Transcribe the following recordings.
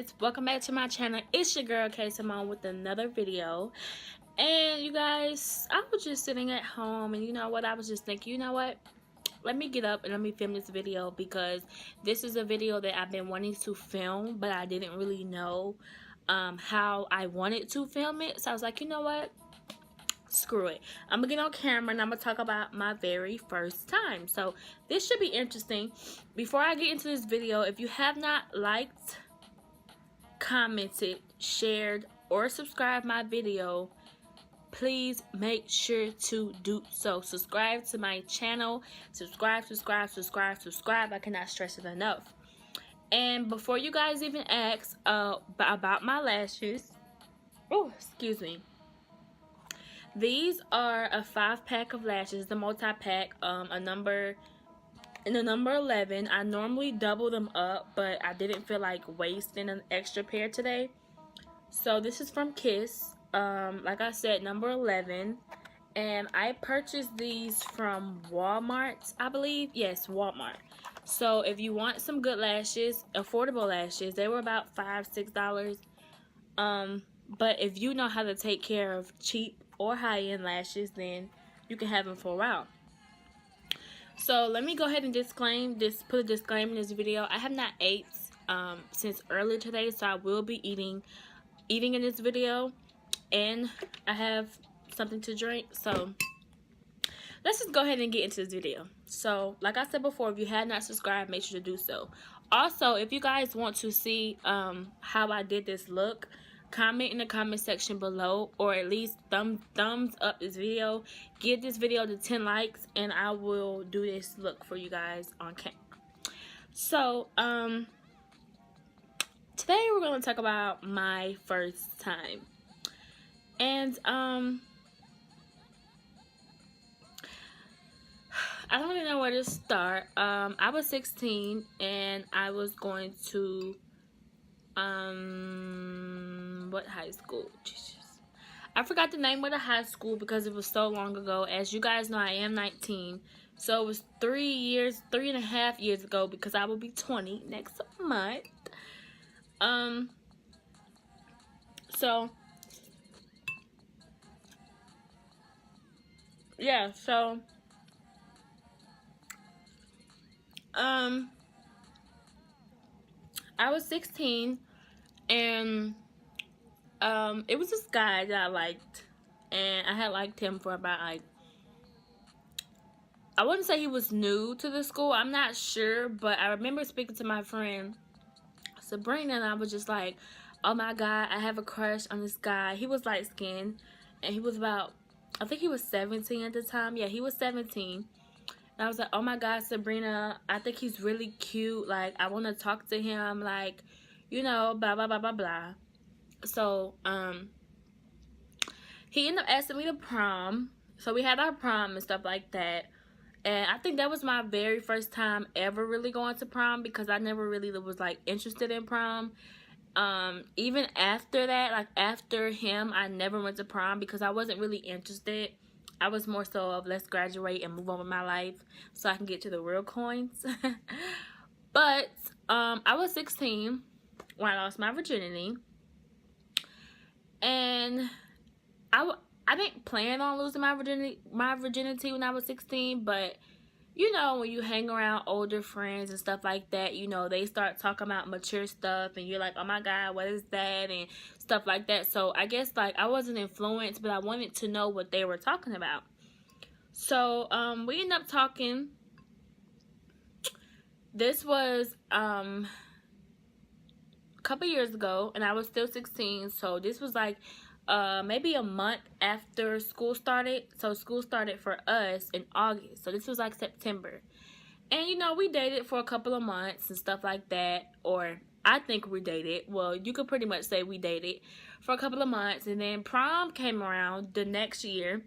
guys, welcome back to my channel. It's your girl K Simone with another video. And you guys, I was just sitting at home, and you know what, I was just thinking, you know what, let me get up and let me film this video, because this is a video that I've been wanting to film, but I didn't really know how I wanted to film it. So I was like, you know what, screw it, I'm gonna get on camera and I'm gonna talk about my very first time. So this should be interesting. Before I get into this video, if you have not liked, commented, shared, or subscribed my video, please make sure to do so. Subscribe to my channel. Subscribe. I cannot stress it enough. And before you guys even ask about my lashes, oh, excuse me, these are a 5-pack of lashes, the multi-pack, in the number 11. I normally double them up, but I didn't feel like wasting an extra pair today. So this is from Kiss, like I said, number 11. And I purchased these from Walmart, I believe. Yes, Walmart. So if you want some good lashes, affordable lashes, they were about $5-6. But if you know how to take care of cheap or high-end lashes, then you can have them for a while. So let me go ahead and put a disclaimer in this video. I have not ate since earlier today, so I will be eating in this video, and I have something to drink. So let's just go ahead and get into this video. So like I said before, if you have not subscribed, make sure to do so. Also, if you guys want to see how I did this look, comment in the comment section below, or at least thumbs up this video. Give this video to 10 likes and I will do this look for you guys on camera. So today we're going to talk about my first time. And I don't really know where to start. I was 16 and I was going to what high school? Jesus, I forgot the name of the high school because it was so long ago. As you guys know, I am 19, so it was 3.5 years ago, because I will be 20 next month. So yeah, so I was 16, and it was this guy that I liked, and I had liked him for about, like, I wouldn't say he was new to the school, I'm not sure, but I remember speaking to my friend Sabrina, and I was just like, oh my god, I have a crush on this guy. He was light skinned, and he was about, I think he was 17 at the time. Yeah, he was 17. And I was like, oh my god, Sabrina, I think he's really cute. Like, I want to talk to him. Like, you know, blah, blah, blah, blah, blah. So, he ended up asking me to prom. So, we had our prom and stuff like that. And I think that was my very first time ever really going to prom, because I never really was, like, interested in prom. Even after that, like, after him, I never went to prom because I wasn't really interested. I was more so of, let's graduate and move on with my life so I can get to the real coins. But I was 16 when I lost my virginity, and I didn't plan on losing my virginity when I was 16, but you know, when you hang around older friends and stuff like that, you know, they start talking about mature stuff, and you're like, oh my god, what is that, and stuff like that. So I guess, like, I wasn't influenced, but I wanted to know what they were talking about. So we ended up talking. This was a couple years ago, and I was still 16. So this was like maybe a month after school started. So school started for us in August, so this was like September. And you know, we dated for a couple of months and stuff like that, or I think we dated. Well, you could pretty much say we dated for a couple of months, and then prom came around the next year,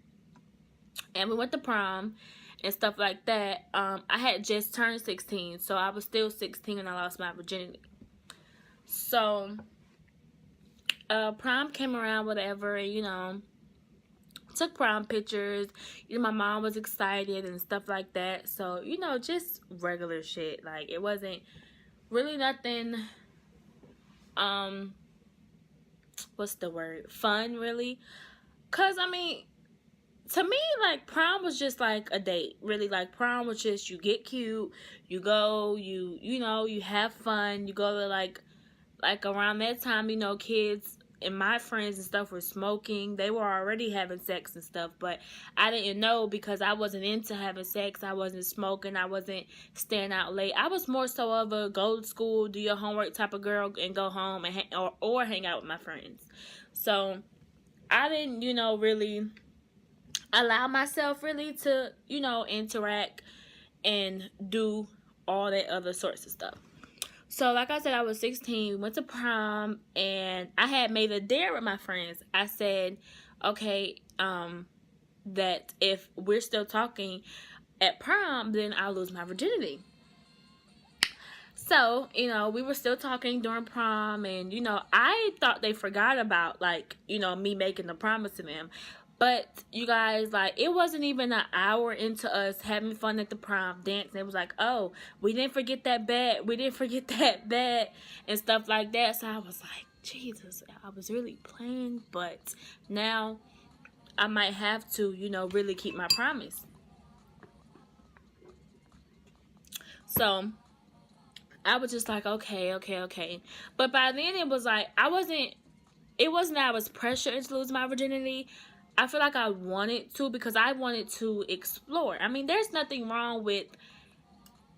and we went to prom and stuff like that. I had just turned 16, so I was still 16 when I lost my virginity. So prom came around, whatever, and you know, took prom pictures. You know, my mom was excited and stuff like that. So, you know, just regular shit. Like, it wasn't really nothing um what's the word, fun, really. Because I mean, to me, like, prom was just like a date, really. Like, prom was just, you get cute, you go, you know, you have fun, you go to like around that time, you know, kids and my friends and stuff were smoking. They were already having sex and stuff, but I didn't know because I wasn't into having sex. I wasn't smoking. I wasn't staying out late. I was more so of a go to school, do your homework type of girl and go home and or hang out with my friends. So I didn't, you know, really allow myself really to, you know, interact and do all that other sorts of stuff. So, like I said, I was 16, went to prom, and I had made a dare with my friends. I said, okay, that if we're still talking at prom, then I'll lose my virginity. So, you know, we were still talking during prom, and, you know, I thought they forgot about, like, you know, me making the promise to them. But, you guys, like, it wasn't even an hour into us having fun at the prom, dancing. It was like, oh, we didn't forget that bet. We didn't forget that bet, and stuff like that. So I was like, Jesus, I was really playing, but now I might have to, you know, really keep my promise. So I was just like, okay, okay, okay. But by then it was like, it wasn't that I was pressured to lose my virginity. I feel like I wanted to because I wanted to explore. I mean, there's nothing wrong with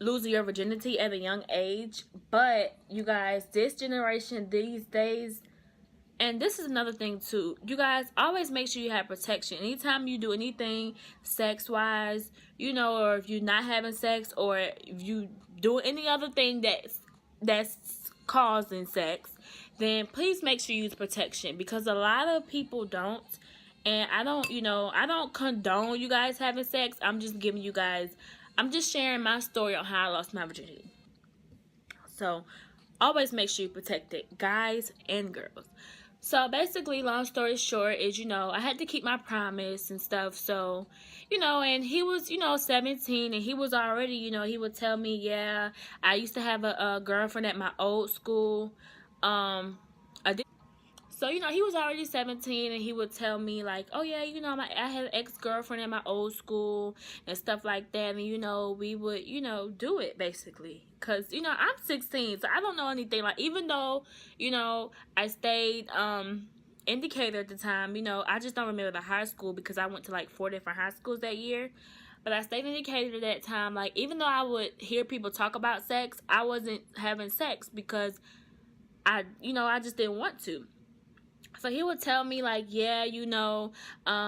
losing your virginity at a young age. But you guys, this generation, these days, and this is another thing too, you guys, always make sure you have protection. Anytime you do anything sex wise, you know, or if you're not having sex, or if you do any other thing that's causing sex, then please make sure you use protection, because a lot of people don't. And I don't, you know, I don't condone you guys having sex. I'm just giving you guys, I'm just sharing my story on how I lost my virginity. So always make sure you protect it, guys and girls. So basically, long story short is, you know, I had to keep my promise and stuff. So, you know, and he was, you know, 17, and he was already, you know, he would tell me, yeah, I used to have a girlfriend at my old school. I did. So, you know, he was already 17, and he would tell me, like, oh, yeah, you know, I had an ex-girlfriend at my old school and stuff like that. And, you know, we would, you know, do it, basically. Because, you know, I'm 16, so I don't know anything. Like, even though, you know, I stayed in Decatur at the time, you know, I just don't remember the high school because I went to, like, 4 different high schools that year. But I stayed in Decatur at that time. Like, even though I would hear people talk about sex, I wasn't having sex because you know, I just didn't want to. So he would tell me, like, yeah, you know,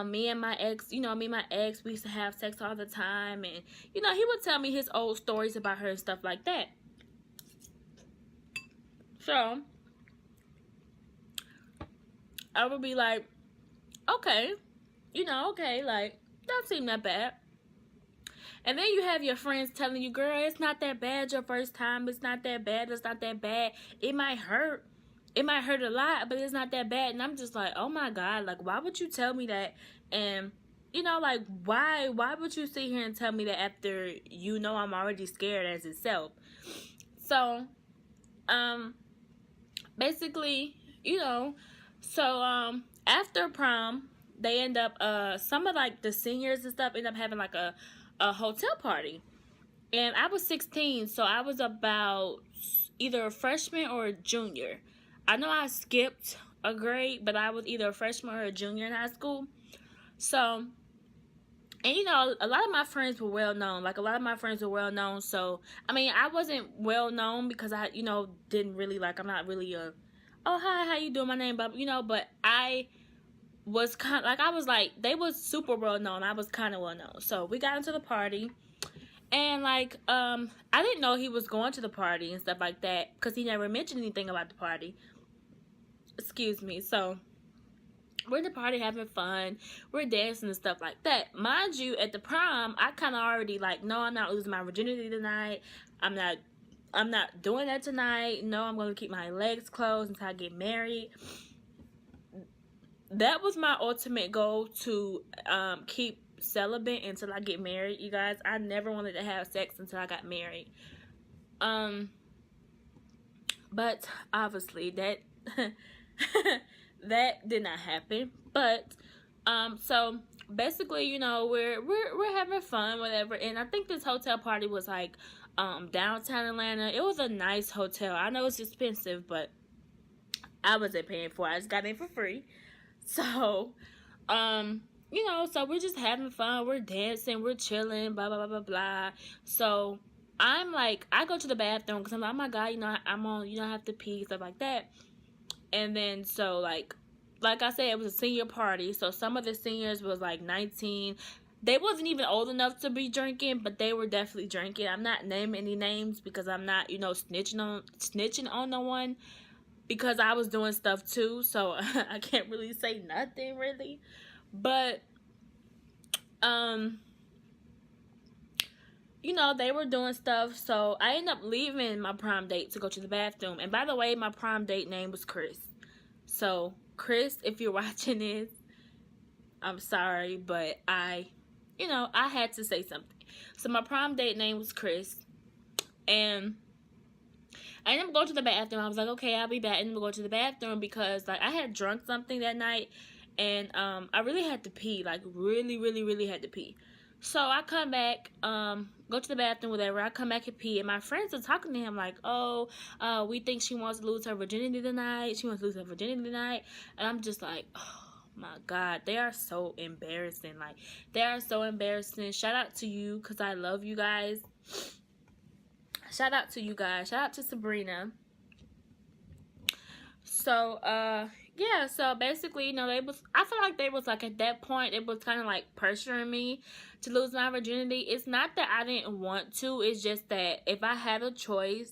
me and my ex, you know, me and my ex, we used to have sex all the time. And, you know, he would tell me his old stories about her and stuff like that. So I would be like, okay, you know, okay, like, don't seem that bad. And then you have your friends telling you, girl, it's not that bad your first time. It's not that bad. It's not that bad. It might hurt. It might hurt a lot, but it's not that bad. And I'm just like, oh my God, like, why would you tell me that? And, you know, like, why would you sit here and tell me that after you know I'm already scared as itself? So, basically, you know, so, after prom, they end up, some of, like, the seniors and stuff end up having, like, a hotel party. And I was 16, so I was about either a freshman or a junior. I know I skipped a grade, but I was either a freshman or a junior in high school. So, and you know, a lot of my friends were well known. Like, a lot of my friends were well known. So, I mean, I wasn't well known because I, you know, didn't really, like, I'm not really a, oh, hi, how you doing? My name, but, you know, but I was kind of, like, I was like, they was super well known. I was kind of well known. So, we got into the party. And, like, I didn't know he was going to the party and stuff like that because he never mentioned anything about the party. Excuse me. So, we're in the party having fun. We're dancing and stuff like that. Mind you, at the prom, I kind of already, like, no, I'm not losing my virginity tonight. I'm not doing that tonight. No, I'm going to keep my legs closed until I get married. That was my ultimate goal, to keep celibate until I get married, you guys. I never wanted to have sex until I got married. But obviously that that did not happen. But so basically, you know, we're having fun, whatever. And I think this hotel party was like downtown Atlanta. It was a nice hotel. I know it's expensive, but I wasn't paying for it. I just got in for free. So, you know, so we're just having fun. We're dancing. We're chilling. Blah blah blah blah blah. So I'm like, I go to the bathroom because I'm like, oh my god, you know, I'm on, you know, I have to pee, stuff like that. And then so like I said, it was a senior party. So some of the seniors was like 19. They wasn't even old enough to be drinking, but they were definitely drinking. I'm not naming any names because I'm not, you know, snitching on no one, because I was doing stuff too, so I can't really say nothing really. But you know, they were doing stuff, so I ended up leaving my prom date to go to the bathroom. And by the way, my prom date name was Chris. So Chris, if you're watching this, I'm sorry, but you know, I had to say something. So my prom date name was Chris, and I ended up going to the bathroom. I was like, okay, I'll be back. And go to the bathroom because like I had drunk something that night, and I really had to pee, like really had to pee. So I come back, go to the bathroom, whatever. I come back and pee, and my friends are talking to him like, oh, we think she wants to lose her virginity tonight. She wants to lose her virginity tonight, and I'm just like, oh my god, they are so embarrassing. Like, they are so embarrassing. Shout out to you, because I love you guys. Shout out to you guys. Shout out to Sabrina. So, yeah, so basically, you know, I feel like they was like, at that point, it was kind of like pressuring me to lose my virginity. It's not that I didn't want to, it's just that if I had a choice,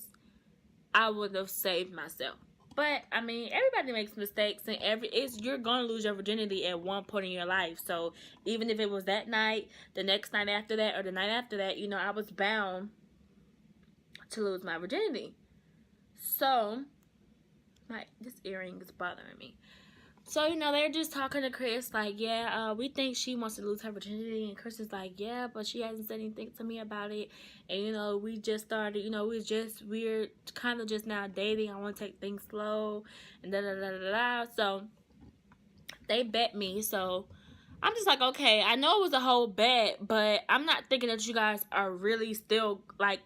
I would have saved myself. But I mean, everybody makes mistakes, and you're gonna lose your virginity at one point in your life. So even if it was that night, the next night after that, or the night after that, you know, I was bound to lose my virginity. So this earring is bothering me. So, you know, they're just talking to Chris like, yeah, we think she wants to lose her virginity. And Chris is like, yeah, but she hasn't said anything to me about it. And, you know, we just started, you know, we're kind of just now dating. I want to take things slow and da-da-da-da-da. So they bet me. So I'm just like, okay, I know it was a whole bet, but I'm not thinking that you guys are really still like,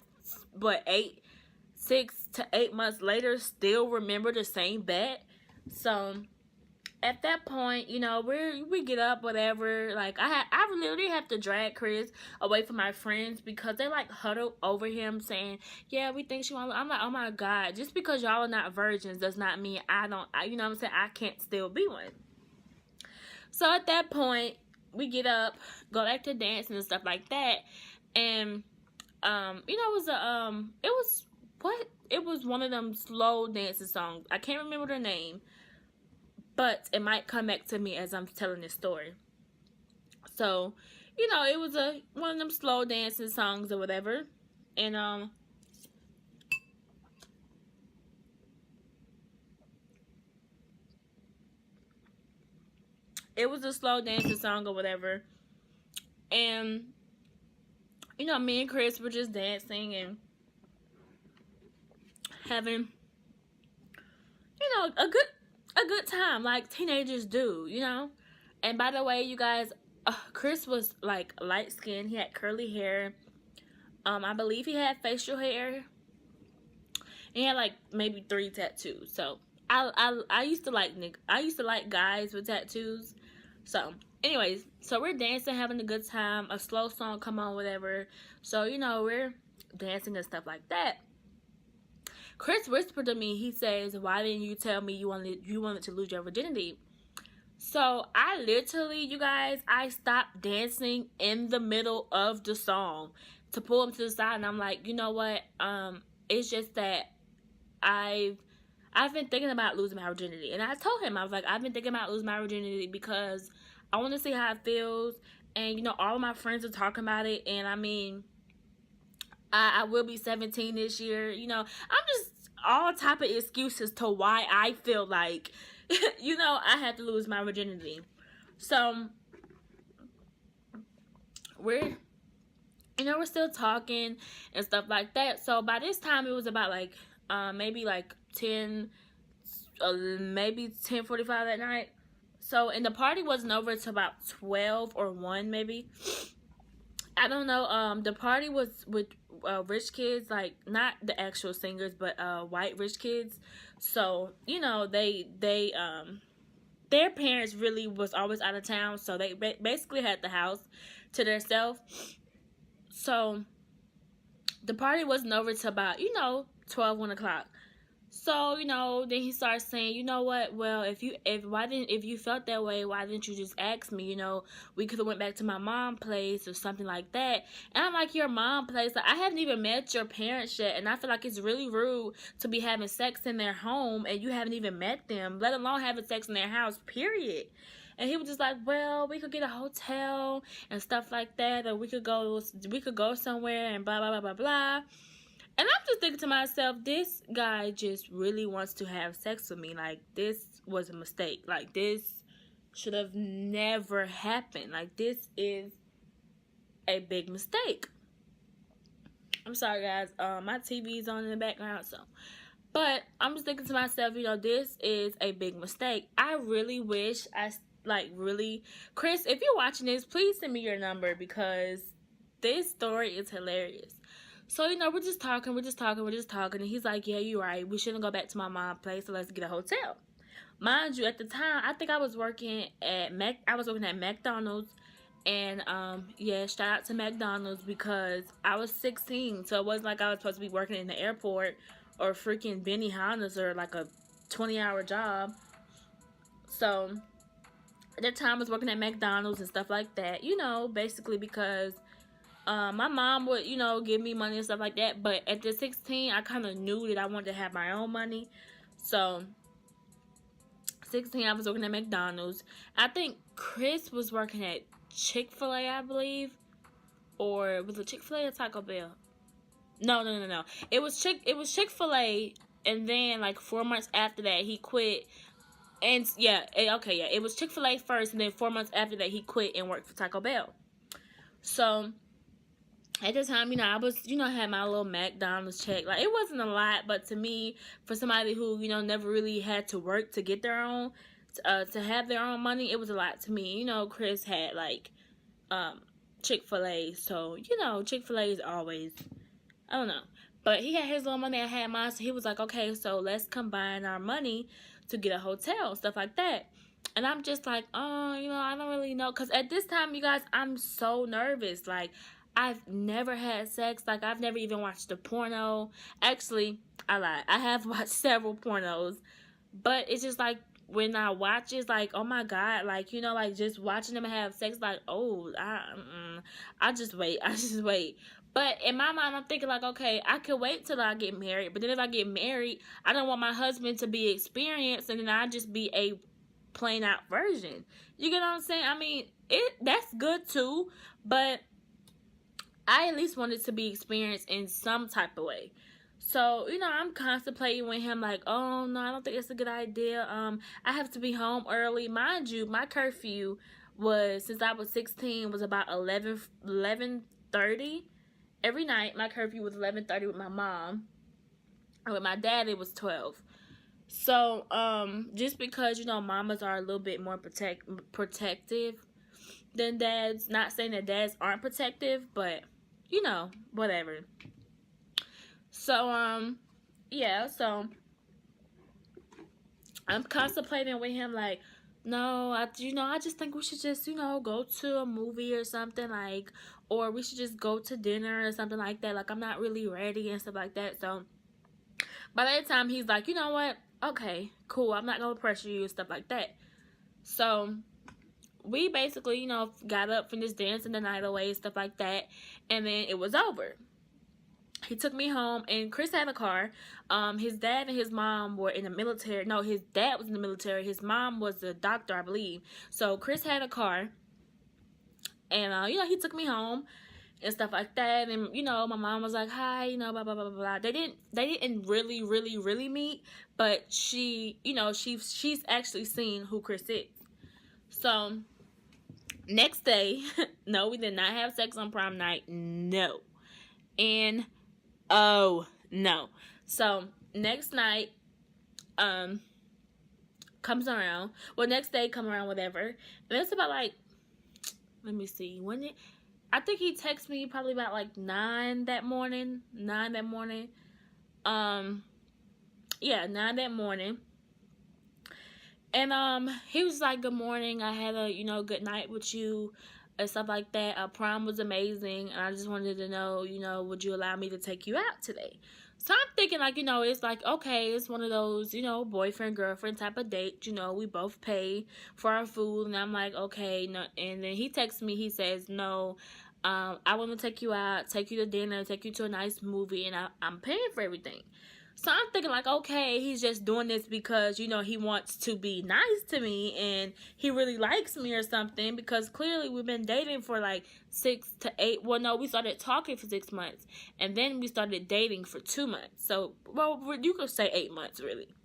what, 6 to 8 months later still remember the same bet. So at that point, you know, we get up, whatever. Like I literally have to drag Chris away from my friends because they like huddle over him saying, yeah, we think she wants. I'm like, oh my god, just because y'all are not virgins does not mean you know what I'm saying, I can't still be one. So at that point, we get up, go back to dancing and stuff like that. And you know, it was one of them slow dancing songs. I can't remember the name, but it might come back to me as I'm telling this story. So, you know, it was one of them slow dancing songs or whatever. And it was a slow dancing song or whatever. And you know, me and Chris were just dancing and having, you know, a good time like teenagers do, you know. And by the way, you guys, Chris was like light skinned. He had curly hair. I believe he had facial hair. He had like maybe 3 tattoos. So I used to like guys with tattoos. So anyways, so we're dancing, having a good time. A slow song come on, whatever. So, you know, we're dancing and stuff like that. Chris whispered to me, he says, why didn't you tell me you wanted to lose your virginity? So I literally, you guys, I stopped dancing in the middle of the song to pull him to the side, and I'm like, you know what? It's just that I've been thinking about losing my virginity. And I told him, I was like, I've been thinking about losing my virginity because I want to see how it feels. And, you know, all of my friends are talking about it. And, I mean, I will be 17 this year. You know, I'm just all type of excuses to why I feel like, you know, I had to lose my virginity. So, we're still talking and stuff like that. So, by this time, it was about, like, maybe, like, 10, maybe 10:45 at night. So, and the party wasn't over until about 12 or 1 maybe. I don't know. The party was with rich kids, like not the actual singers, but white rich kids. So, you know, they their parents really was always out of town, so they basically had the house to themselves. So the party wasn't over till about, 12, 1 o'clock. So, then he starts saying, you know what, well, if you felt that way, why didn't you just ask me? We could have went back to my mom's place or something like that. And I'm like, your mom's place? Like, I haven't even met your parents yet, and I feel like it's really rude to be having sex in their home and you haven't even met them, let alone having sex in their house, period. And he was just like, well, we could get a hotel and stuff like that, or we could go somewhere and blah, blah, blah, blah, blah. And I'm just thinking to myself, this guy just really wants to have sex with me. Like, this was a mistake. Like, this should have never happened. Like, this is a big mistake. I'm sorry, guys. My TV's on in the background, so. But I'm just thinking to myself, this is a big mistake. I really wish Chris, if you're watching this, please send me your number because this story is hilarious. So, we're just talking, and he's like, yeah, you're right, we shouldn't go back to my mom's place, so let's get a hotel. Mind you, at the time, I think I was working at McDonald's, and, yeah, shout out to McDonald's, because I was 16, so it wasn't like I was supposed to be working in the airport, or freaking Benihana's, or like a 20-hour job. So, at that time, I was working at McDonald's and stuff like that, basically because my mom would, give me money and stuff like that. But at the 16, I kind of knew that I wanted to have my own money. So, 16, I was working at McDonald's. I think Chris was working at Chick-fil-A, I believe. Or was it Chick-fil-A or Taco Bell? No. It was Chick-fil-A, and then like 4 months after that, he quit. And it was Chick-fil-A first, and then 4 months after that, he quit and worked for Taco Bell. So, at the time, I was, I had my little McDonald's check. Like, it wasn't a lot, but to me, for somebody who, never really had to work to get their own, to have their own money, it was a lot to me. Chris had, like, Chick-fil-A, so, Chick-fil-A is always, I don't know. But he had his little money, I had mine, so he was like, okay, so let's combine our money to get a hotel, stuff like that. And I'm just like, I don't really know. Because at this time, you guys, I'm so nervous. Like, I've never had sex. Like, I've never even watched a porno. Actually, I lied. I have watched several pornos. But it's just like, when I watch it, it's like, oh my God. Like, like just watching them have sex, like, oh, I just wait. But in my mind, I'm thinking like, okay, I could wait till I get married. But then if I get married, I don't want my husband to be experienced, and then I just be a plain out version. You get what I'm saying? I mean, that's good too, but I at least wanted to be experienced in some type of way. So, I'm contemplating with him like, oh no, I don't think it's a good idea. I have to be home early. Mind you, my curfew was, since I was 16, was about 11:30 every night. My curfew was 11:30 with my mom. And with my dad, it was 12. So, just because, mamas are a little bit more protective than dads. Not saying that dads aren't protective, but, whatever. So, yeah, so I'm contemplating with him like, no, I just think we should just, go to a movie or something, like, or we should just go to dinner or something like that. Like, I'm not really ready and stuff like that. So, by that time, he's like, you know what? Okay, cool. I'm not going to pressure you and stuff like that. So, we basically, got up from this dancing the night away and stuff like that. And then it was over. He took me home, and Chris had a car. His dad and his mom were in the military. No, his dad was in the military. His mom was a doctor, I believe. So, Chris had a car. And, he took me home and stuff like that. And, my mom was like, hi, blah, blah, blah, blah, blah. They didn't really meet. But she, she's actually seen who Chris is. So, next day, no, we did not have sex on prom night. No. And, oh, no. So, next night, um comes around. Well, next day come around, whatever. And it's about like, let me see, when it, I think he texted me probably about like 9 that morning. 9 that morning. Yeah, 9 that morning. And he was like, "Good morning. I had a, good night with you and stuff like that. Prom was amazing, and I just wanted to know, would you allow me to take you out today?" So I'm thinking like, it's like, okay, it's one of those, boyfriend girlfriend type of date. We both pay for our food, and I'm like, okay, no. And then he texts me. He says, "No, I want to take you out, take you to dinner, take you to a nice movie, and I'm paying for everything." So I'm thinking like, okay, he's just doing this because, he wants to be nice to me and he really likes me or something, because clearly we've been dating for like 6 to 8. Well, no, we started talking for 6 months and then we started dating for 2 months. So, well, you could say 8 months really.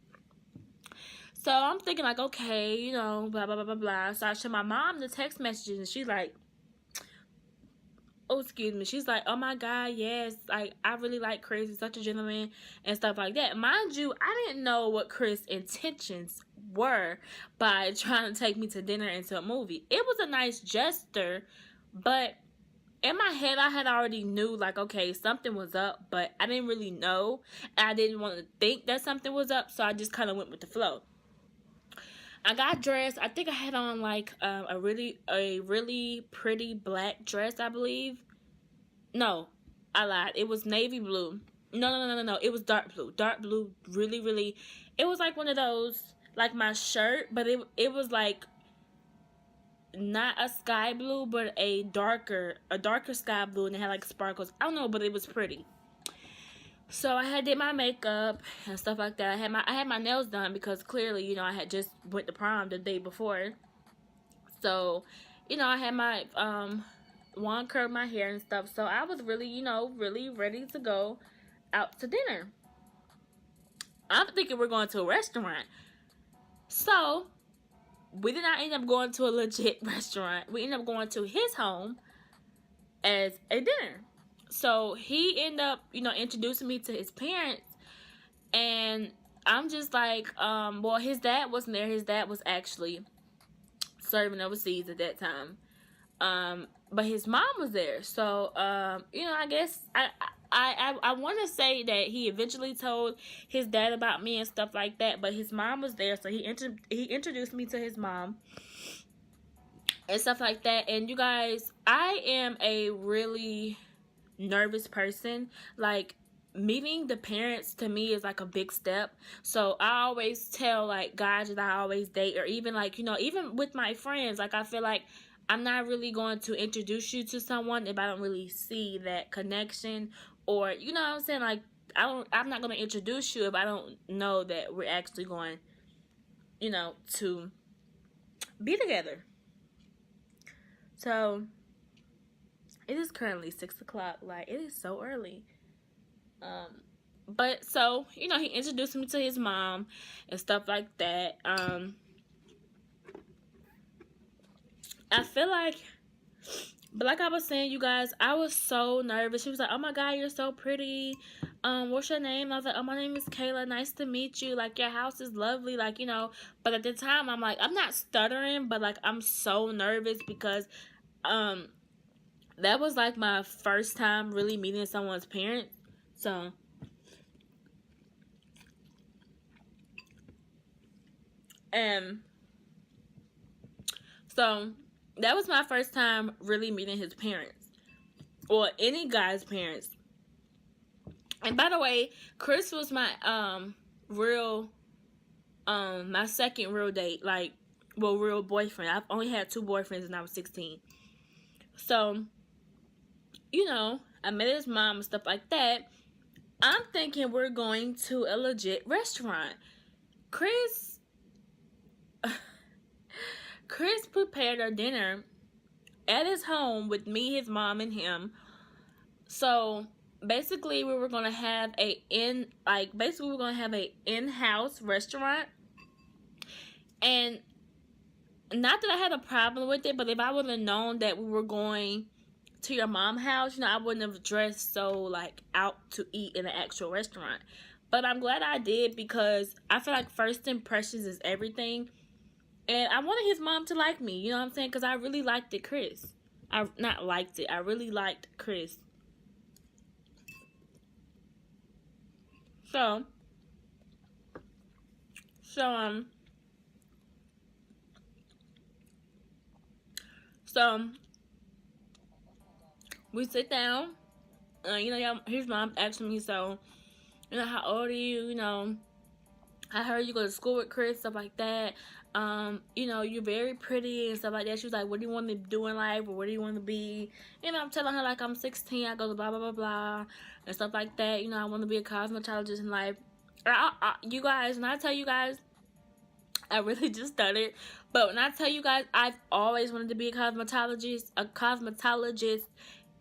So I'm thinking like, okay, blah, blah, blah, blah, blah. So I show my mom the text messages and she's like, oh, excuse me, she's like, "Oh my God, yes, like, I really like Chris, he's such a gentleman," and stuff like that. Mind you, I didn't know what Chris' intentions were by trying to take me to dinner and to a movie. It was a nice gesture, but in my head, I had already knew, like, okay, something was up, but I didn't really know, and I didn't want to think that something was up, so I just kind of went with the flow. I got dressed. I think I had on like a really pretty black dress, I believe. No, I lied. It was navy blue. No. It was dark blue. Dark blue, really, really. It was like one of those, like my shirt, but it was like not a sky blue, but a darker sky blue, and it had like sparkles. I don't know, but it was pretty. So I had did my makeup and stuff like that. I had my nails done because clearly, I had just went to prom the day before. So, I had my wand curled my hair and stuff. So I was really, really ready to go out to dinner. I'm thinking we're going to a restaurant. So we did not end up going to a legit restaurant. We ended up going to his home as a dinner. So he ended up, introducing me to his parents, and I'm just like, well, his dad wasn't there. His dad was actually serving overseas at that time. But his mom was there. So, I guess I want to say that he eventually told his dad about me and stuff like that, but his mom was there, so he introduced me to his mom and stuff like that. And you guys, I am a really nervous person. Like, meeting the parents to me is like a big step. So I always tell like guys that I always date, or even like, even with my friends, like I feel like I'm not really going to introduce you to someone if I don't really see that connection, or you know what I'm saying, like I'm not going to introduce you if I don't know that we're actually going, to be together. So it is currently 6 o'clock. Like, it is so early. But so, he introduced me to his mom and stuff like that. I feel like, but like I was saying, you guys, I was so nervous. She was like, "Oh my God, you're so pretty. What's your name?" I was like, "Oh, my name is Kayla. Nice to meet you. Like, your house is lovely." Like, but at the time, I'm like, I'm not stuttering, but like, I'm so nervous because, that was like my first time really meeting someone's parents. So, and so that was my first time really meeting his parents, or any guy's parents. And by the way, Chris was my my second real date, like, well, real boyfriend. I've only had 2 boyfriends and I was 16. So, I met his mom and stuff like that. I'm thinking we're going to a legit restaurant. Chris prepared our dinner at his home with me, his mom, and him. So basically, we were gonna have a in-house restaurant, and not that I had a problem with it, but if I would have known that we were going to your mom's house, I wouldn't have dressed so like out to eat in an actual restaurant. But I'm glad I did because I feel like first impressions is everything. And I wanted his mom to like me, you know what I'm saying? Because I really liked it, Chris. I not liked it. I really liked Chris. So, so um, so we sit down. His mom asking me, so, how old are you? I heard you go to school with Chris, stuff like that. You're very pretty and stuff like that. She was like, what do you want to do in life, or what do you want to be? I'm telling her, like, I'm 16, I go to blah, blah, blah, blah, and stuff like that. I want to be a cosmetologist in life. You guys, when I tell you guys, I really just stuttered. But when I tell you guys, I've always wanted to be a cosmetologist,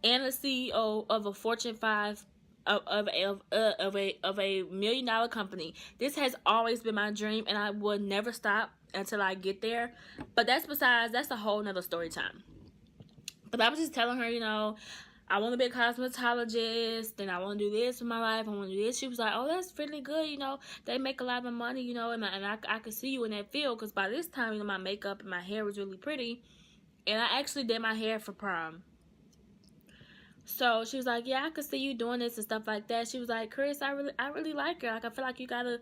and a CEO of a Fortune 5 of a $1 million company. This has always been my dream, and I will never stop until I get there. But that's a whole nother story time. But I was just telling her, I want to be a cosmetologist, and I want to do this in my life. I want to do this. She was like, oh, that's really good. They make a lot of money, and I could see you in that field. Because by this time, my makeup and my hair was really pretty. And I actually did my hair for prom. So she was like, yeah, I could see you doing this and stuff like that. She was like, Chris, I really like her. Like, I feel like you got a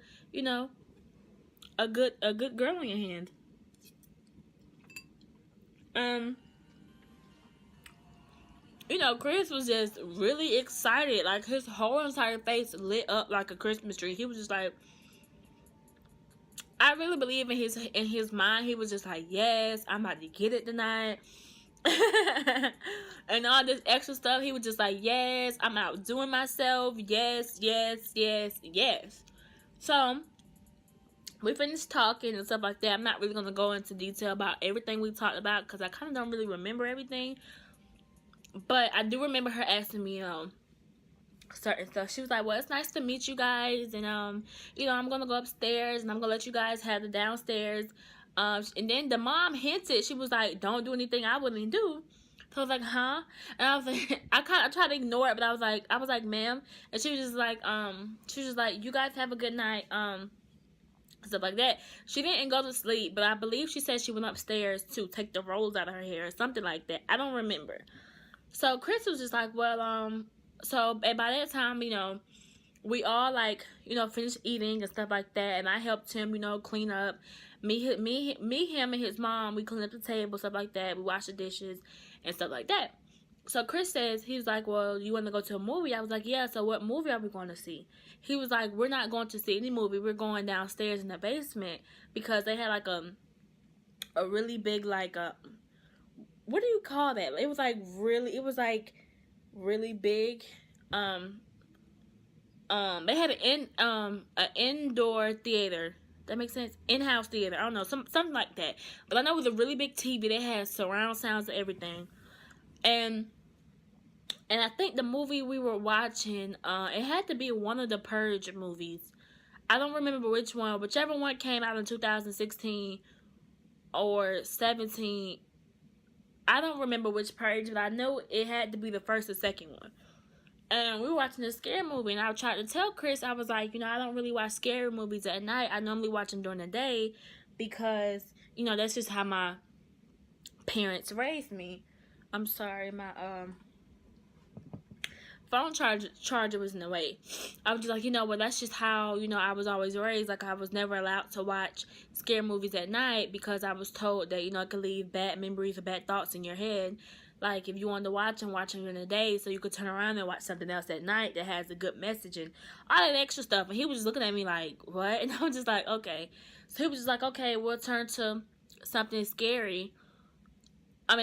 good girl on your hand. Chris was just really excited. Like, his whole entire face lit up like a Christmas tree. He was just like, I really believe in his mind. He was just like, yes, I'm about to get it tonight. And all this extra stuff. He was just like, yes, I'm outdoing myself. Yes, yes, yes, yes. So we finished talking and stuff like that. I'm not really going to go into detail about everything we talked about because I kind of don't really remember everything. But I do remember her asking me, certain stuff. She was like, well, it's nice to meet you guys. And, I'm going to go upstairs and I'm going to let you guys have the downstairs. And then the mom hinted, she was like, don't do anything I wouldn't do. So I was like, huh? And I was like, I tried to ignore it, but I was like, ma'am. And she was just like, you guys have a good night. Stuff like that. She didn't go to sleep, but I believe she said she went upstairs to take the rolls out of her hair or something like that. I don't remember. So Chris was just like, well, so by that time, we all finished eating and stuff like that, and I helped him, clean up. Him, and his mom, we cleaned up the table, stuff like that. We washed the dishes and stuff like that. So Chris says, he was like, well, you want to go to a movie? I was like, yeah, so what movie are we going to see? He was like, we're not going to see any movie. We're going downstairs in the basement because they had like a really big, what do you call that? It was like really big. They had an indoor theater. That makes sense? In-house theater. I don't know, something like that. But I know it was a really big TV. They had surround sounds and everything. And I think the movie we were watching, it had to be one of the Purge movies. I don't remember which one. Whichever one came out in 2016 or 17. I don't remember which Purge, but I know it had to be the first or second one. And we were watching a scary movie, and I tried to tell Chris, I was like, I don't really watch scary movies at night. I normally watch them during the day because, that's just how my parents raised me. I'm sorry, my phone charger was in the way. I was just like, well, that's just how, I was always raised. Like, I was never allowed to watch scary movies at night because I was told that, it could leave bad memories or bad thoughts in your head. Like, if you wanted to watch them during the day so you could turn around and watch something else at night that has a good message and all that extra stuff. And he was just looking at me like, what? And I was just like, okay. So he was just like, okay, we'll turn to something scary.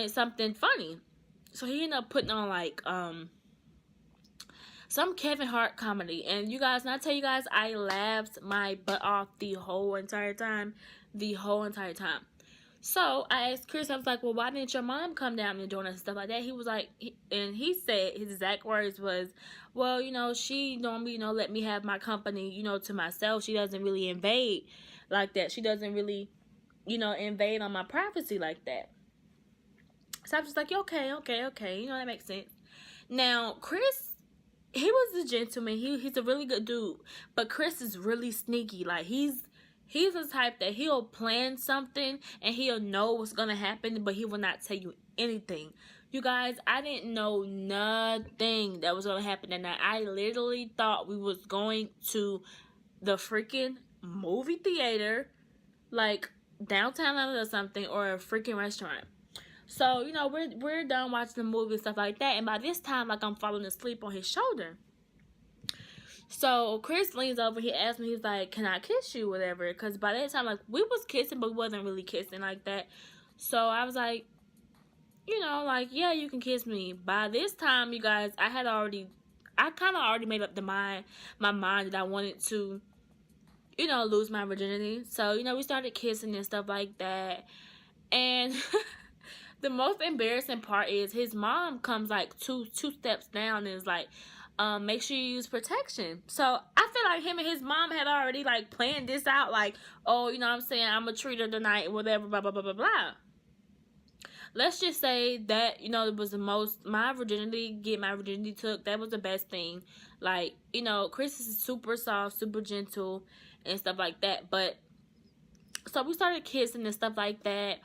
Something funny. So he ended up putting on, some Kevin Hart comedy. And you guys, and I tell you guys, I laughed my butt off the whole entire time. So I asked Chris, I was like, well, why didn't your mom come down and join us and stuff like that? He was like, and he said, his exact words was, well, she normally, let me have my company, to myself. She doesn't really invade like that. She doesn't really, invade on my privacy like that. So I was just like, okay. That makes sense. Now, Chris he was a gentleman. He's a really good dude. But Chris is really sneaky. Like, he's the type that he'll plan something and he'll know what's gonna happen, but he will not tell you anything. You guys, I didn't know nothing that was gonna happen that night. I literally thought we was going to the freaking movie theater, like downtown London or something, or a freaking restaurant. So, you know, we're done watching the movie and stuff like that, and by this time, like, I'm falling asleep on his shoulder. So Chris leans over, he asked me, he's like, can I kiss you, whatever, because by that time, like, we was kissing, but we wasn't really kissing like that. So I was like, you know, like, yeah, you can kiss me. By this time, you guys, I kind of already made up my mind that I wanted to, you know, lose my virginity. So, you know, we started kissing and stuff like that. And the most embarrassing part is his mom comes like two steps down and is like, make sure you use protection. So I feel like him and his mom had already like planned this out, like, oh, you know what I'm saying, I'm gonna treat her tonight, whatever, blah blah blah blah blah. Let's just say that, you know, it was the most, my virginity took, that was the best thing. Like, you know, Chris is super soft, super gentle and stuff like that. But so we started kissing and stuff like that.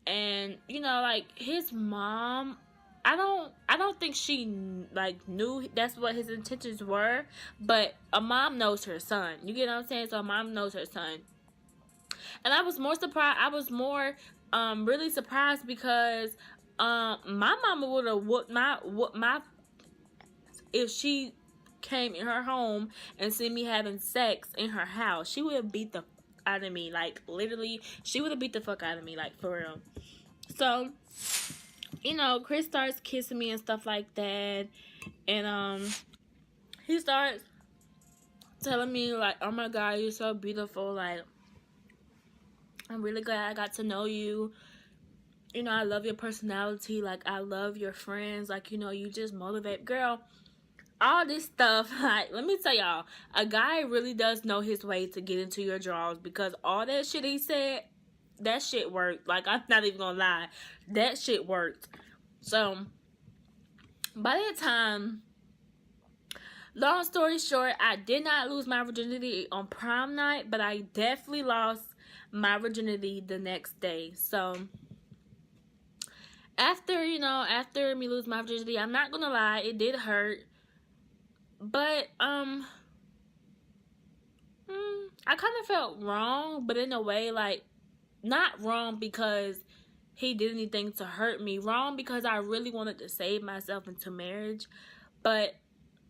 And, you know, like, his mom, I don't think she like knew that's what his intentions were, but a mom knows her son. You get what I'm saying? So a mom knows her son. And I was more surprised. I was more really surprised because my mama would have whooped my if she came in her home and seen me having sex in her house. She would have beat the out of me. Like, literally, she would have beat the fuck out of me, like, for real. So, you know, Chris starts kissing me and stuff like that, and he starts telling me, like, oh my god, you're so beautiful, like, I'm really glad I got to know you. You know, I love your personality. Like, I love your friends. Like, you know, you just motivate. Girl, all this stuff. Like, let me tell y'all, a guy really does know his way to get into your drawers, because all that shit he said, that shit worked. Like, I'm not even gonna lie. That shit worked. So, by that time, long story short, I did not lose my virginity on prom night, but I definitely lost my virginity the next day. So after, you know, after me lose my virginity, I'm not gonna lie, it did hurt, but I kind of felt wrong, but in a way, like, not wrong because he did anything to hurt me, wrong because I really wanted to save myself into marriage. But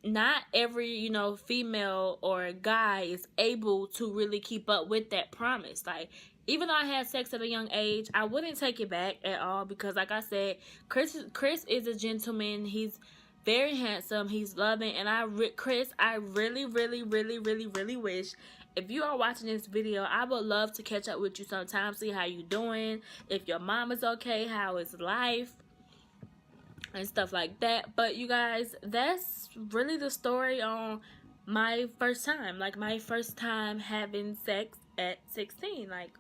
not every, you know, female or guy is able to really keep up with that promise. Like, even though I had sex at a young age, I wouldn't take it back at all, because like I said, Chris is a gentleman. He's very handsome. He's loving. And Chris, I really, really, really, really, really wish, if you are watching this video, I would love to catch up with you sometime, see how you doing, if your mom is okay, how is life, and stuff like that. But you guys, that's really the story on my first time. Like, my first time having sex at 16. Like,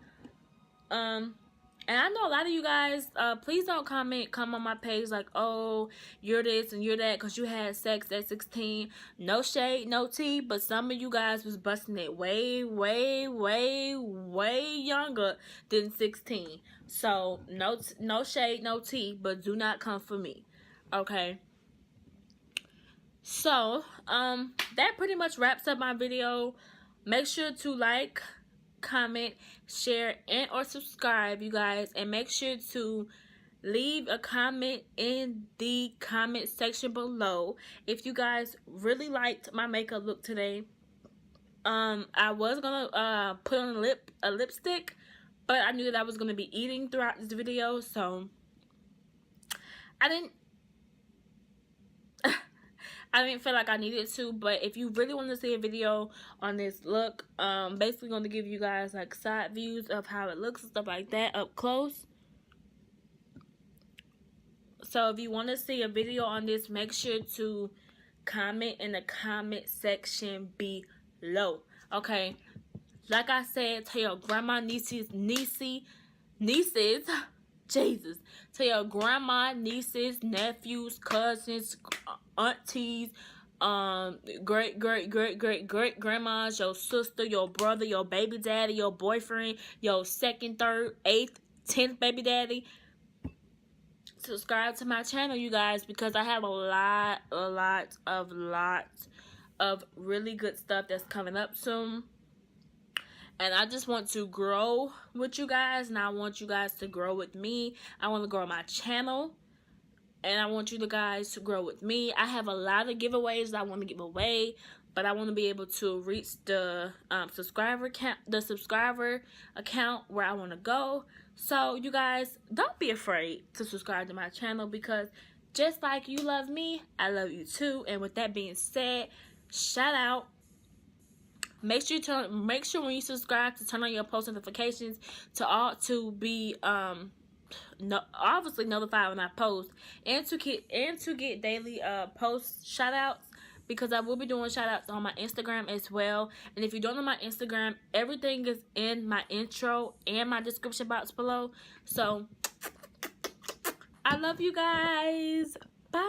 and I know a lot of you guys, please don't come on my page like, oh, you're this and you're that because you had sex at 16. No shade, no tea, but some of you guys was busting it way, way, way, way younger than 16. So, no shade, no tea, but do not come for me. Okay? So, that pretty much wraps up my video. Make sure to like, comment, share, and or subscribe, you guys, and make sure to leave a comment in the comment section below if you guys really liked my makeup look today. I was gonna put on a lipstick, but I knew that I was gonna be eating throughout this video, so I didn't feel like I needed to. But if you really want to see a video on this look, basically going to give you guys like side views of how it looks and stuff like that up close. So if you want to see a video on this, make sure to comment in the comment section below. Okay, like I said, tell your grandma, nieces, Jesus, tell your grandma, nieces, nephews, cousins, aunties, great grandmas, your sister, your brother, your baby daddy, your boyfriend, your second, third, eighth, 10th baby daddy. Subscribe to my channel, you guys, because I have a lot of really good stuff that's coming up soon. And I just want to grow with you guys, and I want you guys to grow with me. I want to grow my channel, and I want you guys to grow with me. I have a lot of giveaways that I want to give away, but I want to be able to reach the subscriber account where I want to go. So you guys, don't be afraid to subscribe to my channel, because just like you love me, I love you too. And with that being said, shout out. Make sure when you subscribe to turn on your post notifications to be obviously notified when I post, and to get daily post shout outs, because I will be doing shout outs on my Instagram as well. And if you don't know my Instagram, everything is in my intro and my description box below. So I love you guys. Bye.